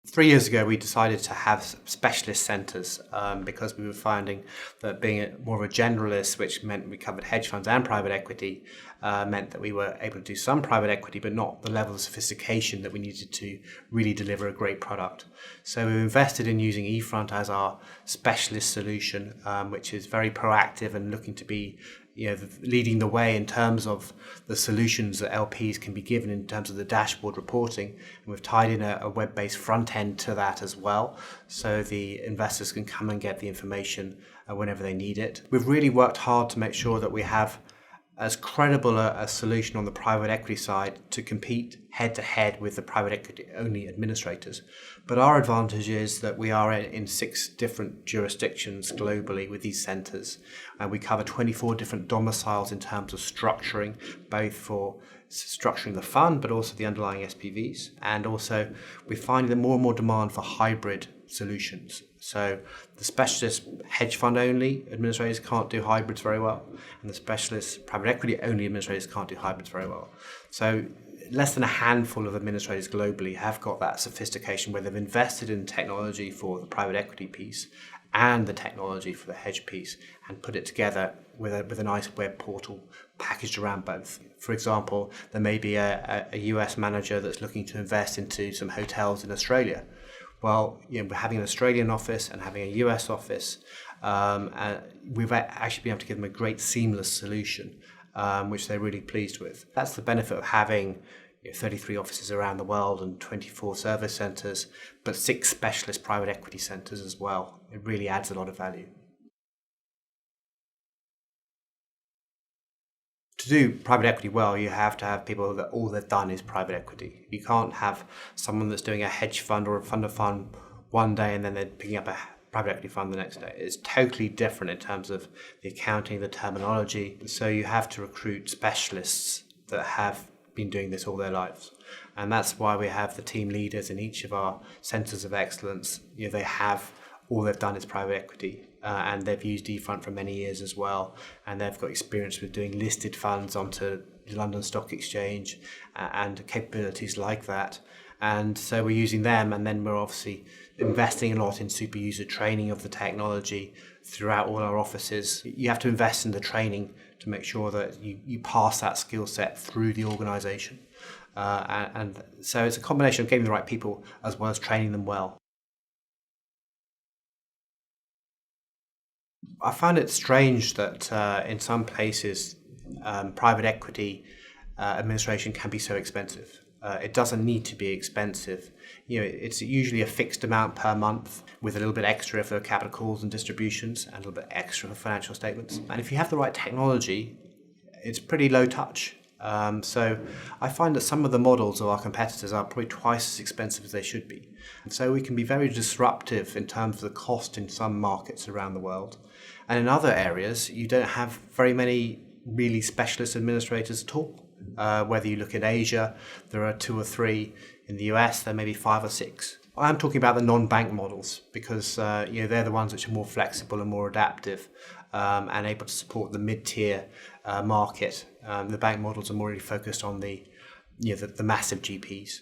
3 years ago, we decided to have specialist centres because we were finding that being more of a generalist, which meant we covered hedge funds and private equity, meant that we were able to do some private equity, but not the level of sophistication that we needed to really deliver a great product. So we invested in using eFront as our specialist solution, which is very proactive and looking to be leading the way in terms of the solutions that LPs can be given in terms of the dashboard reporting. And we've tied in a web-based front end to that as well, so the investors can come and get the information whenever they need it. We've really worked hard to make sure that we have as credible a solution on the private equity side to compete head-to-head with the private equity-only administrators. But our advantage is that we are in 6 different jurisdictions globally with these centres, and we cover 24 different domiciles in terms of structuring, both for structuring the fund, but also the underlying SPVs. And also, we're finding that more and more demand for hybrid solutions. So the specialist hedge fund only administrators can't do hybrids very well, and the specialist private equity only administrators can't do hybrids very well. So less than a handful of administrators globally have got that sophistication where they've invested in technology for the private equity piece and the technology for the hedge piece and put it together with a nice web portal packaged around both. For example, there may be a US manager that's looking to invest into some hotels in Australia. Well, we're having an Australian office and having a US office. We've actually been able to give them a great seamless solution, which they're really pleased with. That's the benefit of having 33 offices around the world and 24 service centres, but 6 specialist private equity centres as well. It really adds a lot of value. To do private equity well, you have to have people that all they've done is private equity. You can't have someone that's doing a hedge fund or a fund of fund one day and then they're picking up a private equity fund the next day. It's totally different in terms of the accounting, the terminology. So you have to recruit specialists that have been doing this all their lives. And that's why we have the team leaders in each of our centres of excellence. They have all they've done is private equity, and they've used eFront for many years as well, and they've got experience with doing listed funds onto the London Stock Exchange and capabilities like that. And so we're using them, and then we're obviously investing a lot in super user training of the technology throughout all our offices. You have to invest in the training to make sure that you pass that skill set through the organisation. And so it's a combination of getting the right people as well as training them well. I find it strange that in some places private equity administration can be so expensive. It doesn't need to be expensive. It's usually a fixed amount per month with a little bit extra for capital calls and distributions and a little bit extra for financial statements. And if you have the right technology, it's pretty low touch. So I find that some of the models of our competitors are probably twice as expensive as they should be. And so we can be very disruptive in terms of the cost in some markets around the world. And in other areas, you don't have very many really specialist administrators at all. Whether you look at Asia, there are 2 or 3. In the US, there may be 5 or 6. I'm talking about the non-bank models because they're the ones which are more flexible and more adaptive and able to support the mid-tier market. The bank models are more really focused on the massive GPs.